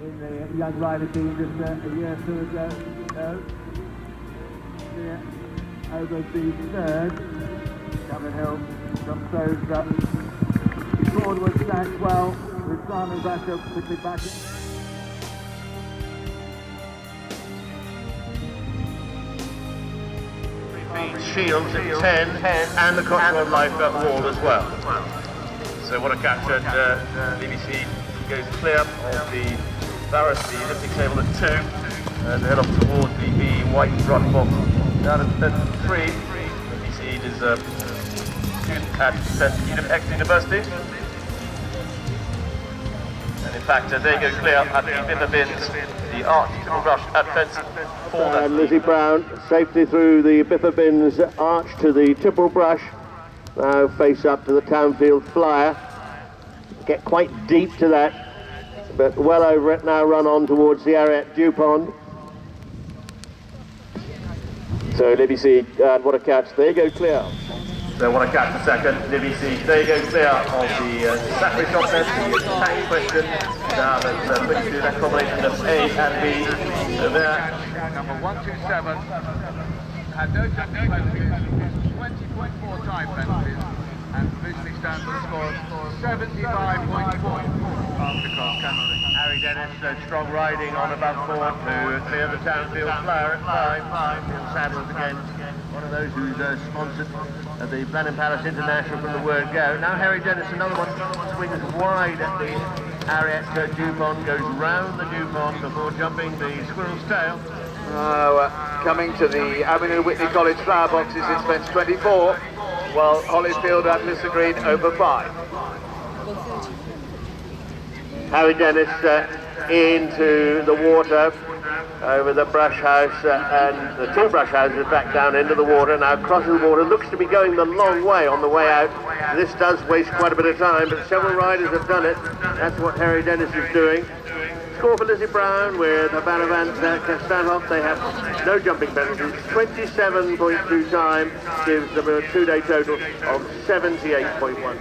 In the young rider team just a year or two ago. Over the third. Coming Hill, some throws up. Forward stacks well, with Simon back up, quickly back in. Shields at 10, and the Cotswold Life at wall as well. So what a catch, and BBC goes clear of the Barras, the elliptic table at 2, and head off towards the white rock box down at 3. BBC is a student at Exeter University. And in fact, they go clear at the Biffa Bins, the arch triple rush at fence 4. And Lizzie Brown, safety through the Biffa Bins arch to the triple brush. Now face up to the Townfield Flyer. Get quite deep to that, but well over it now, run on towards the Ariat Dupont. So Libby C, what a catch, there you go clear. So what a catch for second, Libby C, there you go clear of the Sacred contest, the tank question, down at 22, that combination of A and B. So there. Number 127 had no jumping penalties, 20.4 time penalties, and provisionally stands on the score of 75.4 after the cross country. Harry Dzenis, strong riding on above 4 to clear the Townfield Flyer at 5. Bill Saddles again, one of those who's sponsored the Blenheim Palace International from the word go. Now Harry Dzenis, another one, swings wide at the Ariat Dupont, goes round the Dupont before jumping the squirrel's tail. Coming to the Avenue Whitney College flower boxes, it's fence 24, while Hollyfield and Lissa Green over 5. Harry Dzenis into the water over the brush house and the two brush houses back down into the water. Now crossing the water, looks to be going the long way on the way out. This does waste quite a bit of time, but several riders have done it. That's what Harry Dzenis is doing. Score for Lizzie Brown with Havana Van Kastanhoff. They have no jumping penalties. 27.2 time gives them a 2-day total of 78.1.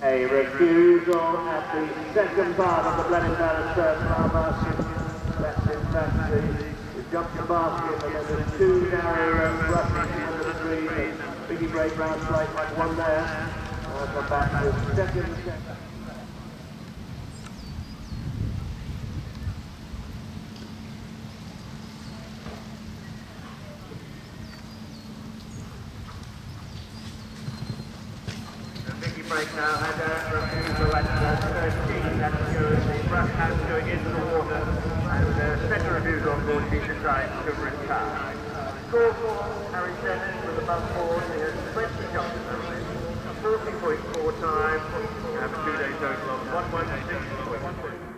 A refusal at the second part of the Blenheim Palace flower basket. That's in fact the jumping basket, and then there's two narrow brushes under the green. Vicky break round flight, one there. Come back to second. Vicky break now had a refusal at 13, that goes the brush house going into the water, and second refusal on board, she decides to retire. Score for Harry Dzenis with above 4, he has 20 jumping penalties, 40.4 time, and a 2-day total of 116.12.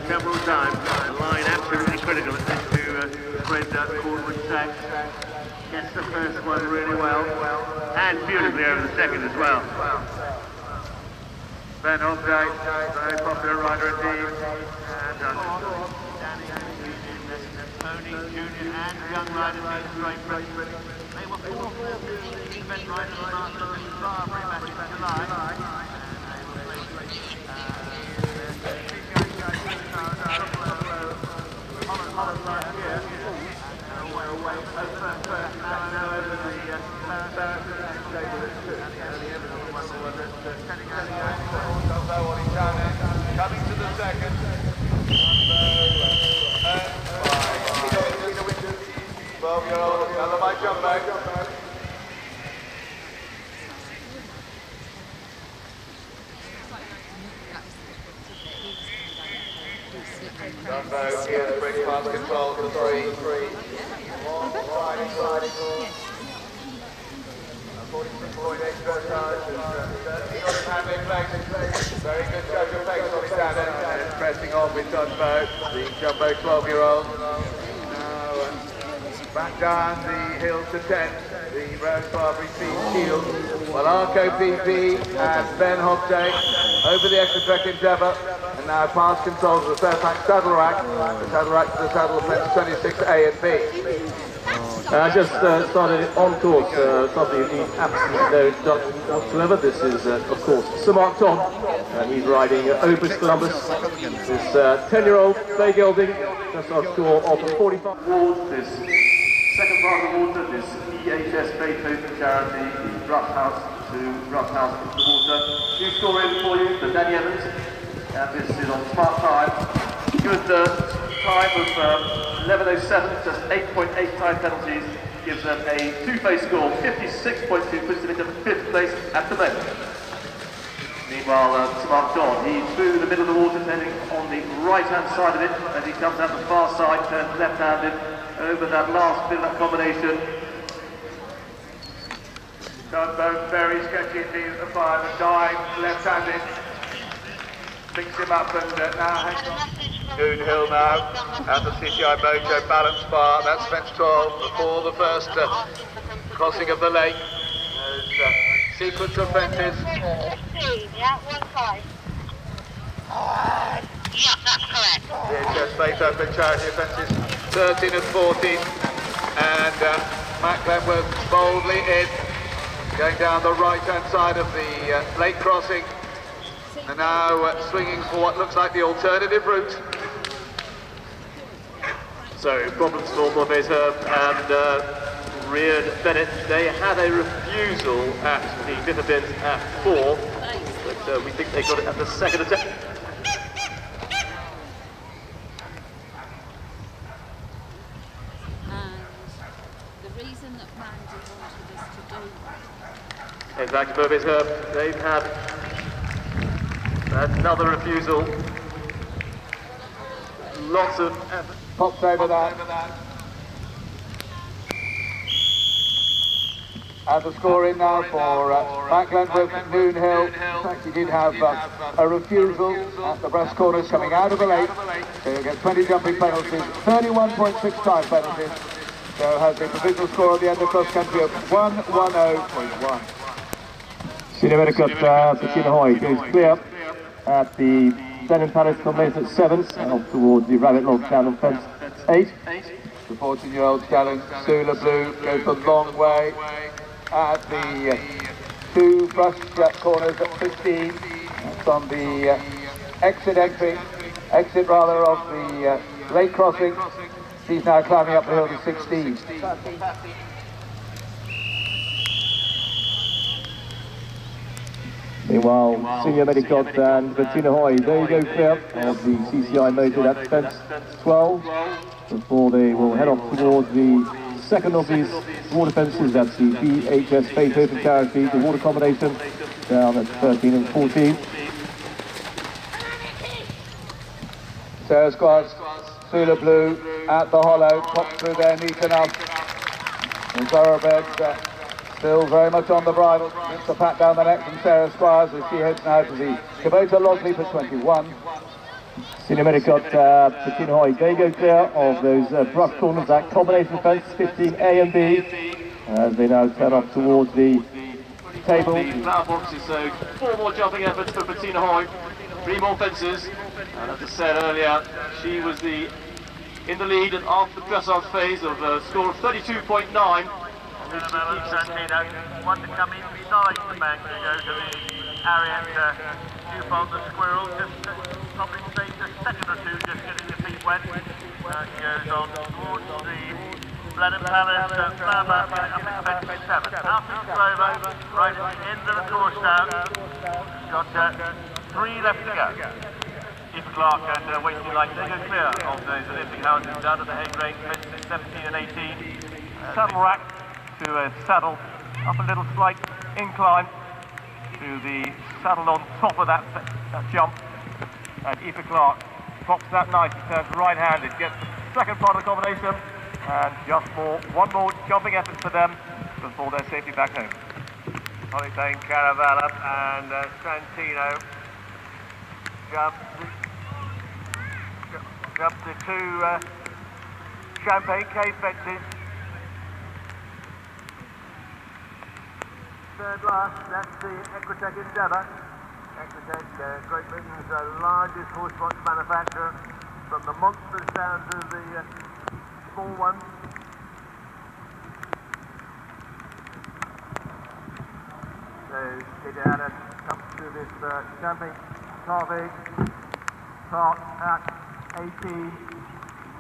Several times, the line absolutely critical at this to spread that forward stack. Gets the first one really well, and beautifully over the second as well. Ben Updike, very popular rider indeed. And Tony, junior and young riders in the straight race. They were 4-4 event riders last at the Barbary match in July. Dunbeau on Hannon, coming to the second. Dunbeau and 12-year-old, another by Dunbeau. Dunbeau here, brings past control for 3. Long riding. 46.8 first time. Certainly got his handling place. Very good judge of pace on his Hannon. And pressing on with Dunbeau, the jumbo 12-year-old. Now back down the hill to 10. The Rose Barbary Team Shield. Well, Arco PP and Ben Hobday over the extra track endeavour. And now past control of the Fairfax saddle rack. The saddle rack to the saddle fence 26A and B. I just started on course, something you need absolutely no introduction whatsoever. This is, of course, Sir Mark Tom, and he's riding Opus Columbus. This 10-year-old bay gelding, just off score of 45. This second part of the water, this EHS Beethoven charity, the Rough House to Rough House into the water. New score in for you, the Danny Evans, and this is on smart time. Good time of 11.07, just 8.8 time penalties, gives them a two-face score, 56.2, puts them into 5th place at the moment. Meanwhile, Mark Don, he's through the middle of the water, turning on the right-hand side of it, as he comes out the far side, turns left-handed, over that last bit of that combination. Dunbeau very sketchy indeed at the 5 and dive left-handed. Picks him up and now hangs on. Doon Hill now, and the CCI Mojo balance bar, that's fence 12 before the first crossing of the lake. There's sequence of fences. 15, yeah, 1-5. Yeah, that's correct. VHS Beethoven charity fences 13 and 14, and Matt Glenworth boldly in, going down the right-hand side of the lake crossing. And now swinging for what looks like the alternative route. So, problems for Morphe's Herb and Reard Bennett. They had a refusal at the fifth event at 4, but we think they got it at the second attempt. And the reason that Mandy wanted us to do that. In fact, Morphe's Herb, they've had another refusal. Lots of effort. Pops over that. And the score in now for Matt Glenworth and Doon Hill. In fact, he did have a refusal at the breast corners coming out of the lake. So he'll get 20 jumping penalties, 31.6 time penalties. So has the provisional score at the end of cross country of 110.1. Limmerick at Hoy goes clear at the Blenheim Palace combination at 7, and off towards the Rabbit Log Channel fence 8. The 14-year-old Stallion, Sula Blue, goes a long way at the 2 brush corners at 15. That's on the exit of the lake crossing. He's now climbing up the hill to 16. Meanwhile, Senior Medicot and Bettina Hoy, there you go clear of the CCI motor at fence 12, before they will head off towards the second of these water fences. That's the VHS Beethoven charity, the water combination, down at 13 and 14. Sarah Squires, Sula Blue at the hollow, pops through there neat enough. The thoroughbreds still very much on the bridle. Gets the pat down the neck from Sarah Squires as she heads now to the Kubota Losley for 21. Senior Medicot, Bettina Hoy, they go clear of those brush corners, that combination fence, 15A and B, as they now turn up towards the table. The flower boxes, so 4 more jumping efforts for Bettina Hoy, 3 more fences, and as I said earlier, she was in the lead and after the dressage phase of a score of 32.9. Caravella, Santino, one to come in beside the bank to go to the Ariat Dupont, the squirrel, just probably saves a second or two just getting your feet wet. She goes on towards the Blenheim Palace, Flower up in 27. Alfred Clover, right at the end of the course now. Got 3 left to go. Ethan Clark and Wasting Light, they go clear of those Olympic houses down at the Hague Range, fences 17 and 18. Saddle rack to a saddle, up a little slight incline to the saddle on top of that jump. And Ethan Clark pops that nice, he turns right-handed, gets the second part of the combination, and just one more jumping effort for them before they're safely back home. Hollyfield, Caravella and Santino jump the 2 Champagne Cave fences. Third last, that's the Equitech Endeavour. Equitech, Great Britain's largest horse box manufacturer, from the monsters down to the small ones. So Dilletante comes to this Champagne Carvey, Clark at 18,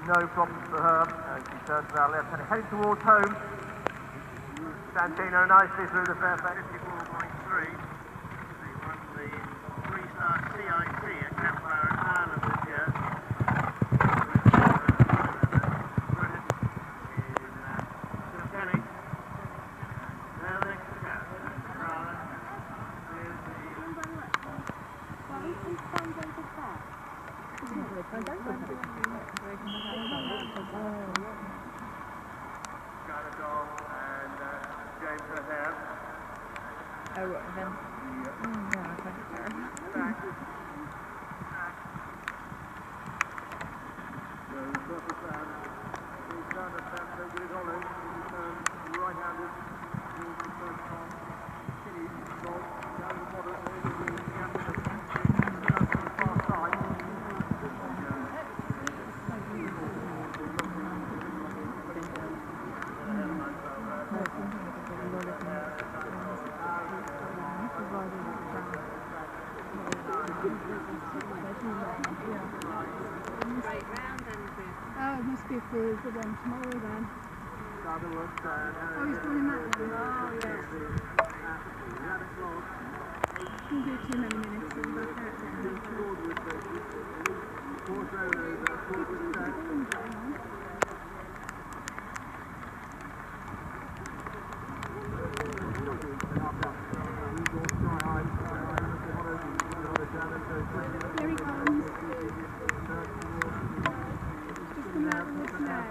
no problems for her, and she turns around left and heading towards home. Santino nicely through the Fairfax. 54.3. They won the 3-star CIT at Campfire in Ireland this year. Oh, it must be for the one tomorrow then. Oh, he's doing that one. Oh, yes. We'll do too many minutes and we'll back out Here he comes. Just come out with this now.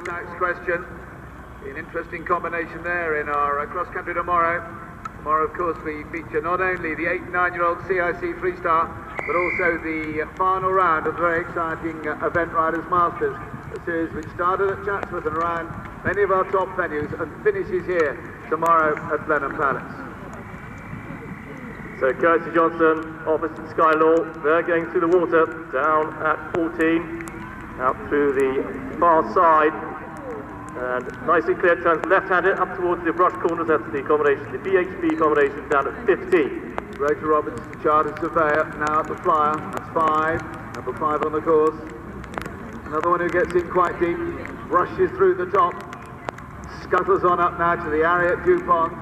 Next question. An interesting combination there in our cross country tomorrow. Tomorrow, of course, we feature not only the 8 and 9-year-old CIC 3-star, but also the final round of the very exciting Event Riders Masters, a series which started at Chatsworth and ran many of our top venues and finishes here tomorrow at Blenheim Palace. So Kirsty Johnson, opposite Skylaw, they're going through the water, down at 14, out through the far side, and nicely clear, turns left-handed up towards the brush corners. That's the combination, the BHP combination, down at 15. Rachel Roberts, chartered surveyor, now at the flyer, that's 5, number 5 on the course. Another one who gets in quite deep, rushes through the top, scuttles on up now to the Harriet Dupont.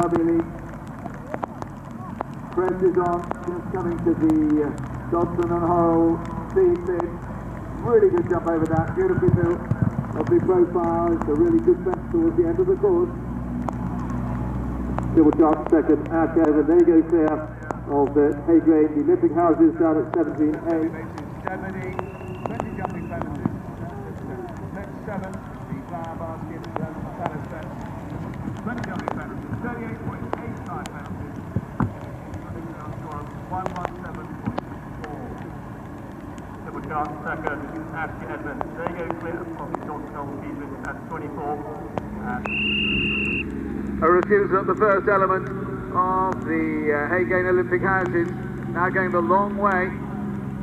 W presses on, just coming to the Dodson and Hole speed thing. Really good jump over that, beautifully built, lovely profile. It's a really good fence towards the end of the course. Double chart second, out over, there you go, clear of the hay grade, the lifting houses down at 17A. Zebedee, 20 jumping penalties. Next 7, the flower basket, Palace fence. 20 jumping penalties, 38.85 penalties. I think we'll score 117.4. Double chart second, Ashley Edmonds. There you go, clear of the Johnstone season at 24. A refusal at the first element of the Haygain Olympic houses. Now going the long way.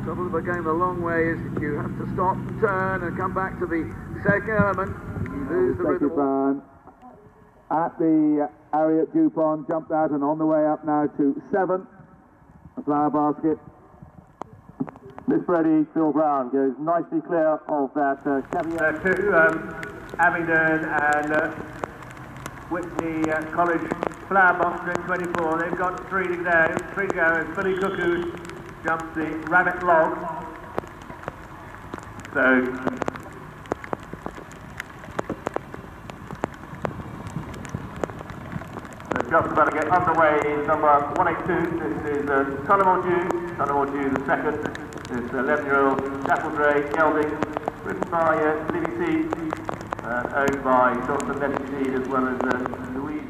Trouble about going the long way is you have to stop, turn and come back to the second element. You lose the rhythm. At the Harriet Dupont, jumped out and on the way up now to 7. The flower basket. Miss Freddie, Phil Brown goes nicely clear of that caveat. Two, Abingdon and Whitney College flower box at 24. They've got 3 to go. 3 to go as Billy Cuckoo jumps the rabbit log. So just about to get underway in number 182. This is Tunnamore Dew the second. This 11-year-old Dappledray Gelding, written by Liddy and owned by Dr. Nettie Seed as well as Louise.